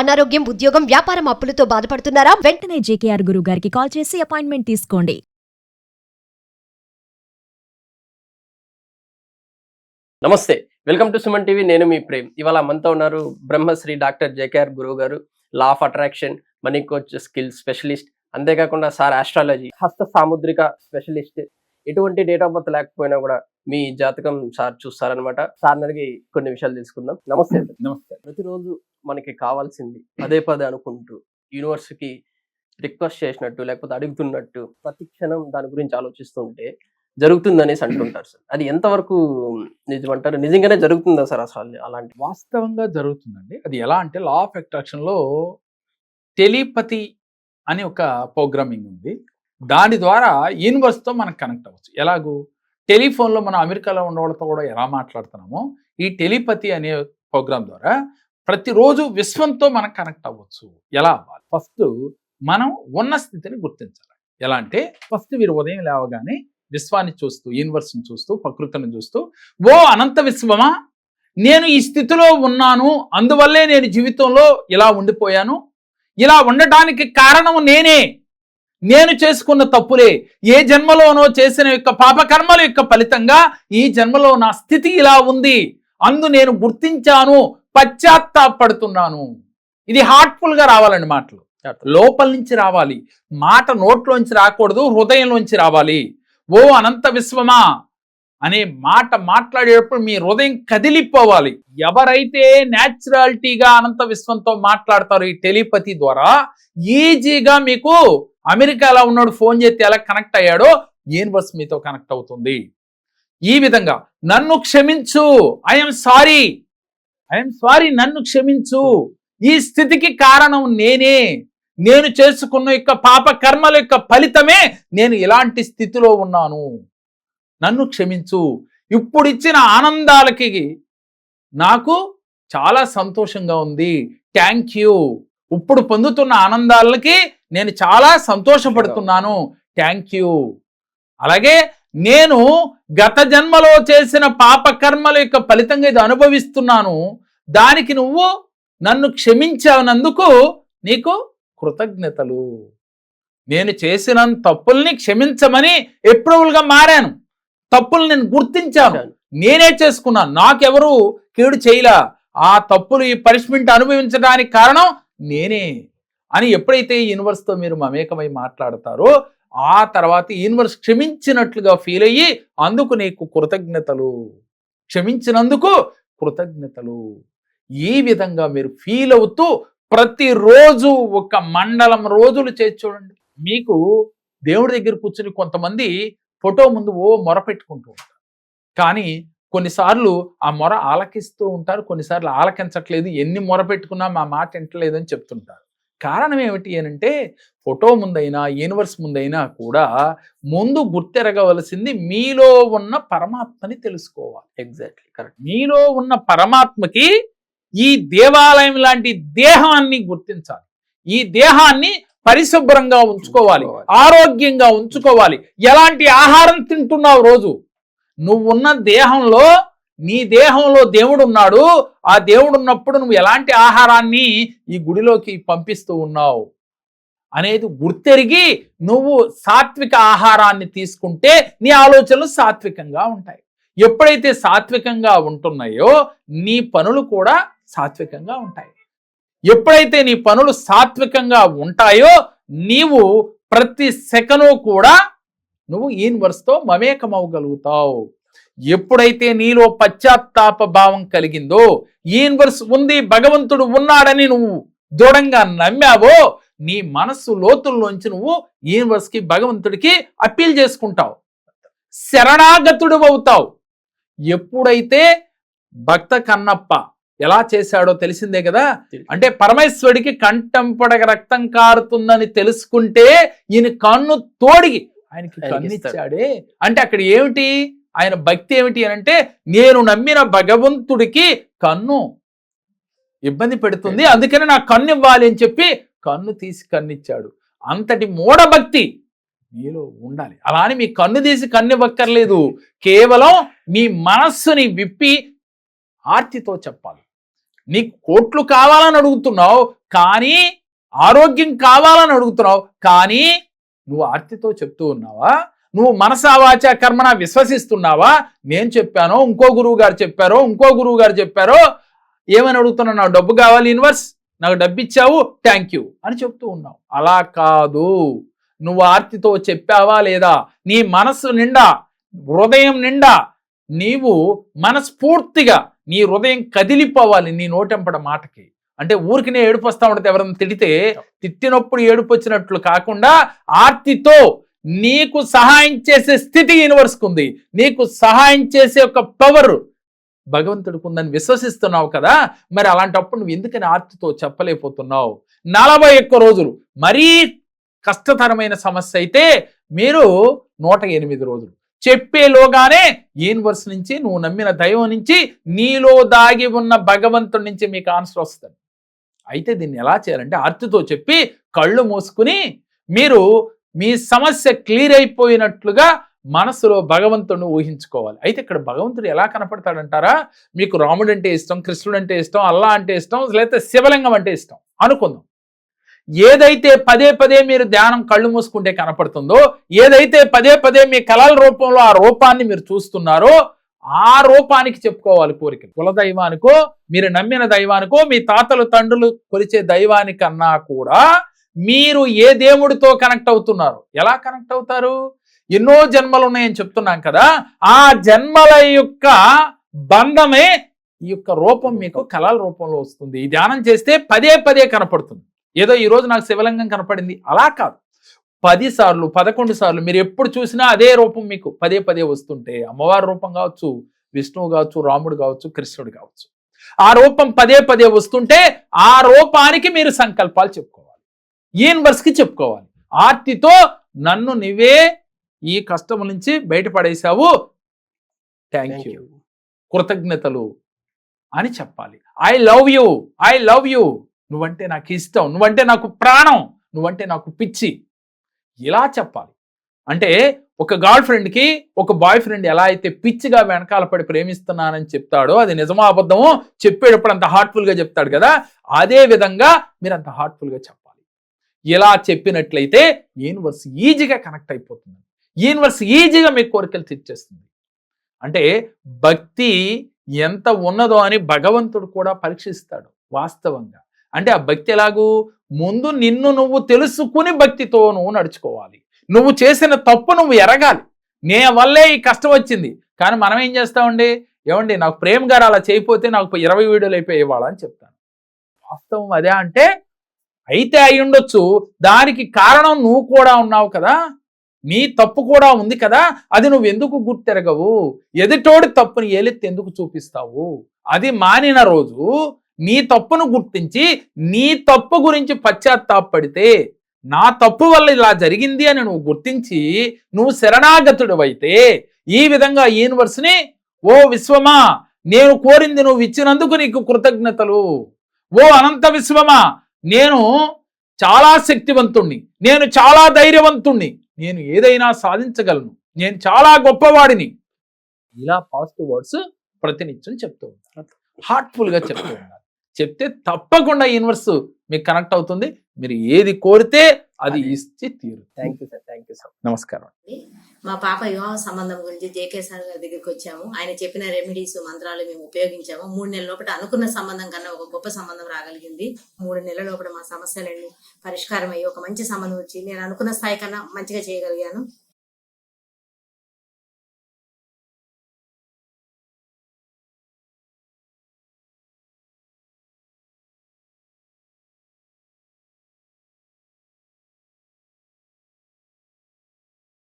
అనారోగ్యం, ఉద్యోగం, వ్యాపారం అప్పులతో బాధపడుతున్నారా? వెంటనే జేకేఆర్ గురువు గారికి కాల్ చేసి అపాయింట్మెంట్ తీసుకోండి. నమస్తే, వెల్కమ్ టు సుమన్ టీవీ. నేను మీ ప్రేమ్. ఇవాళ మనతో ఉన్నారు బ్రహ్మశ్రీ డాక్టర్ జేకేఆర్ గురువు గారు, law of attraction, money coach, skill specialist, అంతేకాకుండా సార్ ఆస్ట్రాలజీ, హస్త సాముద్రిక స్పెషలిస్ట్. ఎటువంటి డేట్ ఆఫ్ బర్త్ లేకపోయినా కూడా మీ జాతకం సార్ చూస్తారనమాట. సార్ అడిగి కొన్ని విషయాలు తెలుసుకుందాం. నమస్తే. నమస్తే. ప్రతిరోజు మనకి కావాల్సింది పదే పదే అనుకుంటూ యూనివర్స్కి రిక్వెస్ట్ చేసినట్టు లేకపోతే అడుగుతున్నట్టు ప్రతి క్షణం దాని గురించి ఆలోచిస్తుంటే జరుగుతుందనేసి అంటుంటారు సార్. అది ఎంతవరకు నిజమంటారు? నిజంగానే జరుగుతుందా సార్ అసలు అలాంటి? వాస్తవంగా జరుగుతుందండి. అది ఎలా అంటే లా ఆఫ్ అట్రాక్షన్ లో టెలిపతి అని ఒక ప్రోగ్రామింగ్ ఉంది. దాని ద్వారా యూనివర్స్ తో మనం కనెక్ట్ అవ్వచ్చు. ఎలాగూ టెలిఫోన్లో మనం అమెరికాలో ఉన్న వాళ్ళతో కూడా ఎలా మాట్లాడుతున్నామో ఈ టెలిపతి అనే ప్రోగ్రామ్ ద్వారా ప్రతిరోజు విశ్వంతో మనం కనెక్ట్ అవ్వచ్చు. ఎలా అవ్వాలి? ఫస్ట్ మనం ఉన్న స్థితిని గుర్తించాలి. ఎలా అంటే ఫస్ట్ మీరు ఉదయం లేవగానే విశ్వాన్ని చూస్తూ, యూనివర్స్ని చూస్తూ, ప్రకృతిని చూస్తూ, ఓ అనంత విశ్వమా, నేను ఈ స్థితిలో ఉన్నాను, అందువల్లే నేను జీవితంలో ఇలా ఉండిపోయాను, ఇలా ఉండటానికి కారణం నేను చేసుకున్న తప్పులే, ఏ జన్మలోనో చేసిన యొక్క పాపకర్మల యొక్క ఫలితంగా ఈ జన్మలో నా స్థితి ఇలా ఉంది, అందు నేను గుర్తించాను, పశ్చాత్తాపడుతున్నాను. ఇది హార్ట్ఫుల్ గా రావాలండి. మాటలు లోపల నుంచి రావాలి, మాట నోట్లోంచి రాకూడదు, హృదయంలోంచి రావాలి. ఓ అనంత విశ్వమా అనే మాట మాట్లాడేటప్పుడు మీ హృదయం కదిలిపోవాలి. ఎవరైతే న్యాచురాలిటీగా అనంత విశ్వంతో మాట్లాడతారో ఈ టెలిపతి ద్వారా ఈజీగా మీకు అమెరికాలో ఉన్నాడు ఫోన్ చేస్తే ఎలా కనెక్ట్ అయ్యాడో యూనివర్స్ మీతో కనెక్ట్ అవుతుంది. ఈ విధంగా నన్ను క్షమించు, ఐఎమ్ సారీ, నన్ను క్షమించు, ఈ స్థితికి కారణం నేను చేసుకున్న యొక్క పాప కర్మల యొక్క ఫలితమే నేను ఇలాంటి స్థితిలో ఉన్నాను, నన్ను క్షమించు. ఇప్పుడు ఇచ్చిన ఆనందాలకి నాకు చాలా సంతోషంగా ఉంది, థ్యాంక్ యూ. ఇప్పుడు పొందుతున్న ఆనందాలకి నేను చాలా సంతోషపడుతున్నాను, థ్యాంక్ యూ. అలాగే నేను గత జన్మలో చేసిన పాప కర్మల యొక్క ఫలితంగా ఇది అనుభవిస్తున్నాను, దానికి నువ్వు నన్ను క్షమించానందుకు నీకు కృతజ్ఞతలు. నేను చేసిన తప్పుల్ని క్షమించమని అప్రూవల్గా మారాను, తప్పులు నేను గుర్తించాను, నేనే చేసుకున్నాను, నాకెవరు కీడు చేయలా, ఆ తప్పులు ఈ పనిష్మెంట్ అనుభవించడానికి కారణం నేనే అని ఎప్పుడైతే యూనివర్స్తో మీరు మమేకమై మాట్లాడతారో ఆ తర్వాత యూనివర్స్ క్షమించినట్లుగా ఫీల్ అయ్యి అందుకు నీకు కృతజ్ఞతలు, క్షమించినందుకు కృతజ్ఞతలు. ఈ విధంగా మీరు ఫీల్ అవుతూ ప్రతిరోజు ఒక మండలం రోజులు చేసి చూడండి. మీకు దేవుడి దగ్గర కూర్చుని కొంతమంది ఫోటో ముందు మొర పెట్టుకుంటూ ఉంటారు, కానీ కొన్నిసార్లు ఆ మొర ఆలకిస్తూ ఉంటారు, కొన్నిసార్లు ఆలకించట్లేదు, ఎన్ని మొర పెట్టుకున్నా మా మాట వింటలేదు అని చెప్తుంటారు. కారణం ఏమిటి అనంటే ఫోటో ముందైనా యూనివర్స్ ముందైనా కూడా ముందు గుర్తెరగవలసింది మీలో ఉన్న పరమాత్మని తెలుసుకోవాలి. Exactly correct. మీలో ఉన్న పరమాత్మకి ఈ దేవాలయం లాంటి దేహాన్ని గుర్తించాలి, ఈ దేహాన్ని పరిశుభ్రంగా ఉంచుకోవాలి, ఆరోగ్యంగా ఉంచుకోవాలి. ఎలాంటి ఆహారం తింటున్నావు రోజు? నువ్వున్న దేహంలో, నీ దేహంలో దేవుడు ఉన్నాడు, ఆ దేవుడు ఉన్నప్పుడు నువ్వు ఎలాంటి ఆహారాన్ని ఈ గుడిలోకి పంపిస్తూ ఉన్నావు అనేది గుర్తెరిగి నువ్వు సాత్విక ఆహారాన్ని తీసుకుంటే నీ ఆలోచనలు సాత్వికంగా ఉంటాయి. ఎప్పుడైతే సాత్వికంగా ఉంటున్నాయో నీ పనులు కూడా సాత్వికంగా ఉంటాయి. ఎప్పుడైతే నీ పనులు సాత్వికంగా ఉంటాయో నీవు ప్రతి సెకను కూడా నువ్వు యూనివర్స్తో మమేకమవగలుగుతావు. ఎప్పుడైతే నీలో పశ్చాత్తాప భావం కలిగిందో, యూనివర్స్ ఉంది, భగవంతుడు ఉన్నాడని నువ్వు దృఢంగా నమ్మావో, నీ మనస్సు లోతుల్లోంచి నువ్వు యూనివర్స్కి, భగవంతుడికి అప్పీల్ చేసుకుంటావు, శరణాగతుడు అవుతావు. ఎప్పుడైతే భక్త కన్నప్ప ఎలా చేశాడో తెలిసిందే కదా. అంటే పరమేశ్వరుడికి కంఠంపడగ రక్తం కారుతుందని తెలుసుకుంటే ఈయన కన్ను తోడిగి ఆయనకి కన్నిచ్చాడే. అంటే అక్కడ ఏమిటి ఆయన భక్తి ఏమిటి అని అంటే, నేను నమ్మిన భగవంతుడికి కన్ను ఇబ్బంది పెడుతుంది, అందుకని నా కన్ను ఇవ్వాలి అని చెప్పి కన్ను తీసి కన్నిచ్చాడు. అంతటి మూఢభక్తి మీలో ఉండాలి. అలా అని మీ కన్ను తీసి కన్ను ఇవ్వక్కర్లేదు, కేవలం మీ మనస్సుని విప్పి ఆర్తితో చెప్పాలి. నీకు కోట్లు కావాలని అడుగుతున్నావు, కానీ ఆరోగ్యం కావాలని అడుగుతున్నావు, కానీ నువ్వు ఆర్తితో చెప్తూ ఉన్నావా? నువ్వు మనసా వాచా కర్మణ విశ్వసిస్తున్నావా? నేను చెప్పానో, ఇంకో గురువు గారు చెప్పారో, ఇంకో గురువు గారు చెప్పారో, ఏమని అడుగుతున్నావు? నాకు డబ్బు కావాలి యూనివర్స్, నాకు డబ్బు ఇచ్చావు, థ్యాంక్ యూ అని చెప్తూ ఉన్నావు. అలా కాదు. నువ్వు ఆర్తితో చెప్పావా లేదా? నీ మనస్సు నిండా, హృదయం నిండా నీవు మనస్ఫూర్తిగా నీ హృదయం కదిలిపోవాలి నీ నోటెంపడ మాటకి. అంటే ఊరికి ఏడుపు వస్తా ఉంటుంది, ఎవరైనా తిడితే తిట్టినప్పుడు ఏడుపు వచ్చినట్లు కాకుండా ఆర్తితో నీకు సహాయం చేసే స్థితి యూనివర్స్కి ఉంది, నీకు సహాయం చేసే ఒక పవర్ భగవంతుడికి ఉందని విశ్వసిస్తున్నావు కదా. మరి అలాంటప్పుడు నువ్వు ఎందుకని ఆర్తితో చెప్పలేకపోతున్నావు? 41 రోజులు మరీ కష్టతరమైన సమస్య అయితే మీరు 108 రోజులు చెప్పేలోగానే యూనివర్స్ నుంచి, నువ్వు నమ్మిన దైవం నుంచి, నీలో దాగి ఉన్న భగవంతుడి నుంచి మీకు ఆన్సర్ వస్తుంది. అయితే దీన్ని ఎలా చేయాలంటే ఆర్తితో చెప్పి కళ్ళు మూసుకుని మీరు మీ సమస్య క్లియర్ అయిపోయినట్లుగా మనసులో భగవంతుడిని ఊహించుకోవాలి. అయితే ఇక్కడ భగవంతుడు ఎలా కనపడతాడంటారా? మీకు రాముడు అంటే ఇష్టం, కృష్ణుడు అంటే ఇష్టం, అల్లా అంటే ఇష్టం, లేకపోతే శివలింగం అంటే ఇష్టం అనుకుందాం. ఏదైతే పదే పదే మీరు ధ్యానం కళ్ళు మూసుకుంటే కనపడుతుందో, ఏదైతే పదే పదే మీ కళల రూపంలో ఆ రూపాన్ని మీరు చూస్తున్నారో, ఆ రూపానికి చెప్పుకోవాలి కోరికలు. కులదైవానికో, మీరు నమ్మిన దైవానికో, మీ తాతలు తండ్రులు కొలిచే దైవానికన్నా కూడా మీరు ఏ దేవుడితో కనెక్ట్ అవుతున్నారు? ఎలా కనెక్ట్ అవుతారు? ఎన్నో జన్మలు ఉన్నాయని చెప్తున్నాం కదా. ఆ జన్మల యొక్క బంధమే ఈ యొక్క రూపం మీకు కళల రూపంలో వస్తుంది. ఈ ధ్యానం చేస్తే పదే పదే కనపడుతుంది. ఏదో ఈ రోజు నాకు శివలింగం కనపడింది అలా కాదు, 10 సార్లు 11 సార్లు మీరు ఎప్పుడు చూసినా అదే రూపం మీకు పదే పదే వస్తుంటే, అమ్మవారి రూపం కావచ్చు, విష్ణువు కావచ్చు, రాముడు కావచ్చు, కృష్ణుడు కావచ్చు, ఆ రూపం పదే పదే వస్తుంటే ఆ రూపానికి మీరు సంకల్పాలు చెప్పుకోవాలి, యూనివర్స్కి చెప్పుకోవాలి. ఆర్తితో నన్ను నువ్వే ఈ కష్టం నుంచి బయటపడేశావు, థ్యాంక్ యూ, కృతజ్ఞతలు అని చెప్పాలి. I love you, I love you, నువ్వంటే నాకు ఇష్టం, నువ్వంటే నాకు ప్రాణం, నువ్వంటే నాకు పిచ్చి, ఇలా చెప్పాలి. అంటే ఒక గర్ల్ ఫ్రెండ్కి ఒక బాయ్ ఫ్రెండ్ ఎలా అయితే పిచ్చిగా వెనకాల పడి ప్రేమిస్తున్నానని చెప్తాడో, అది నిజమో అబద్ధమో చెప్పేటప్పుడు అంత హార్ట్ఫుల్గా చెప్తాడు కదా, అదే విధంగా మీరు అంత హార్ట్ఫుల్గా చెప్పాలి. ఇలా చెప్పినట్లయితే యూనివర్స్ ఈజీగా కనెక్ట్ అయిపోతుంది, యూనివర్స్ ఈజీగా మీ కోరికలు తీర్చేస్తుంది. అంటే భక్తి ఎంత ఉన్నదో అని భగవంతుడు కూడా పరీక్షిస్తాడు వాస్తవంగా. అంటే ఆ భక్తి ఎలాగూ? ముందు నిన్ను నువ్వు తెలుసుకుని భక్తితో నువ్వు నడుచుకోవాలి. నువ్వు చేసిన తప్పు నువ్వు ఎరగాలి. నే వల్లే ఈ కష్టం వచ్చింది, కానీ మనం ఏం చేస్తామండి, ఏమండి నాకు ప్రేమ్ గారు అలా చేయకపోతే నాకు 20 వీడియోలు అయిపోయి ఇవ్వాలా అని చెప్తాను. వాస్తవం అదే అంటే అయితే అయి ఉండొచ్చు, దానికి కారణం నువ్వు కూడా ఉన్నావు కదా, నీ తప్పు కూడా ఉంది కదా, అది నువ్వు ఎందుకు గుర్తెరగవు? ఎదుటోడి తప్పుని ఏలెత్తి ఎందుకు చూపిస్తావు? అది మానిన రోజు నీ తప్పును గుర్తించి నీ తప్పు గురించి పశ్చాత్తాపడితే, నా తప్పు వల్ల ఇలా జరిగింది అని నువ్వు గుర్తించి నువ్వు శరణాగతుడు అయితే, ఈ విధంగా యూనివర్స్ని, ఓ విశ్వమా నేను కోరింది నువ్వు ఇచ్చినందుకు నీకు కృతజ్ఞతలు, ఓ అనంత విశ్వమా నేను చాలా శక్తివంతుణ్ణి, నేను చాలా ధైర్యవంతుణ్ణి, నేను ఏదైనా సాధించగలను, నేను చాలా గొప్పవాడిని, ఇలా పాజిటివ్ వర్డ్స్ ప్రతినిత్యం చెప్తూ ఉంటారు, హార్ట్ఫుల్గా చెప్తూ ఉంటారు. చెప్తే తప్పకుండా యూనివర్స్ మీకు కనెక్ట్ అవుతుంది. మీరు ఏది కోరితే అది ఇచ్చి తీరు. Thank you sir, thank you sir. నమస్కారం. మా పాప వివాహ సంబంధం గురించి జేకే సార్ గారి దగ్గరికి వచ్చాము. ఆయన చెప్పిన రెమెడీస్ మంత్రాలు మేము ఉపయోగించాము. 3 నెలల లోపల అనుకున్న సంబంధం కన్నా ఒక గొప్ప సంబంధం రాగలిగింది. 3 నెలల లోపల మా సమస్యలన్నీ పరిష్కారం అయ్యి ఒక మంచి సంబంధం వచ్చి నేను అనుకున్న స్థాయి కన్నా మంచిగా చేయగలిగాను.